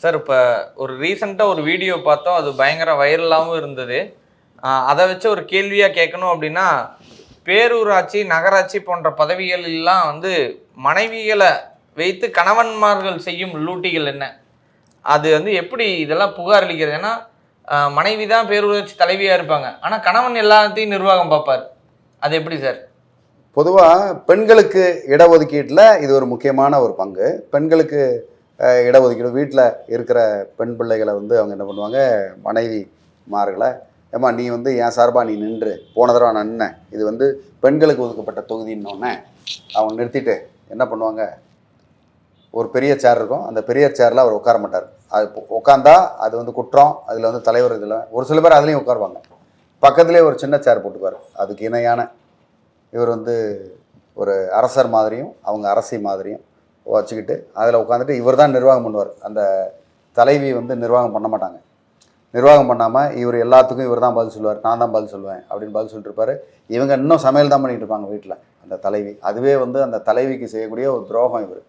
Sir இப்போ ஒரு ரீசெண்டாக ஒரு வீடியோ பார்த்தோம். அது பயங்கர வைரலாகவும் இருந்தது. அதை வச்சு ஒரு கேள்வியாக கேட்கணும் அப்படின்னா, பேரூராட்சி, நகராட்சி போன்ற பதவிகளெல்லாம் வந்து மனைவிகளை வைத்து கணவன்மார்கள் செய்யும் லூட்டிகள் என்ன? அது வந்து எப்படி இதெல்லாம் புகார் அளிக்கிறது? ஏன்னா மனைவி தான் பேரூராட்சி தலைவியாக இருப்பாங்க. ஆனால் கணவன் எல்லாத்தையும் நிர்வாகம் பார்ப்பார். அது எப்படி சார்? பொதுவாக பெண்களுக்கு இடஒதுக்கீட்டில் இது ஒரு முக்கியமான ஒரு பங்கு. பெண்களுக்கு இடஒதுக்கீடு வீட்டில் இருக்கிற பெண் பிள்ளைகளை வந்து அவங்க என்ன பண்ணுவாங்க, மனைவிமார்களை, ஏம்மா நீ வந்து என் சார்பாக நீ நின்று, போன தடவை நான் நின்னேன், இது வந்து பெண்களுக்கு ஒதுக்கப்பட்ட தொகுதின்னொன்னே அவங்க நிறுத்திட்டு என்ன பண்ணுவாங்க, ஒரு பெரிய சேர் இருக்கும், அந்த பெரிய சேரில் அவர் உட்கார மாட்டார். அது உட்காந்தா அது வந்து குற்றம், அதில் வந்து தலைவர் இதில் ஒரு சில பேர் அதுலேயும் உட்காருவாங்க. பக்கத்துலேயே ஒரு சின்ன சேர் போட்டுக்குவார், அதுக்கு இணையான. இவர் வந்து ஒரு அரசர் மாதிரியும் அவங்க அரசி மாதிரியும் வச்சுக்கிட்டு அதில் உட்காந்துட்டு இவர் தான் நிர்வாகம் பண்ணுவார். அந்த தலைவி வந்து நிர்வாகம் பண்ண மாட்டாங்க. நிர்வாகம் பண்ணாமல் இவர் எல்லாத்துக்கும் இவர் தான் பதில் சொல்லுவார், நான் தான் பதில் சொல்லுவேன் அப்படின்னு பதில் சொல்லிட்டு இருப்பார். இவங்க இன்னும் சமையல் தான் பண்ணிகிட்டு இருப்பாங்க வீட்டில், அந்த தலைவி. அதுவே வந்து அந்த தலைவிக்கு செய்யக்கூடிய ஒரு துரோகம் இவர்.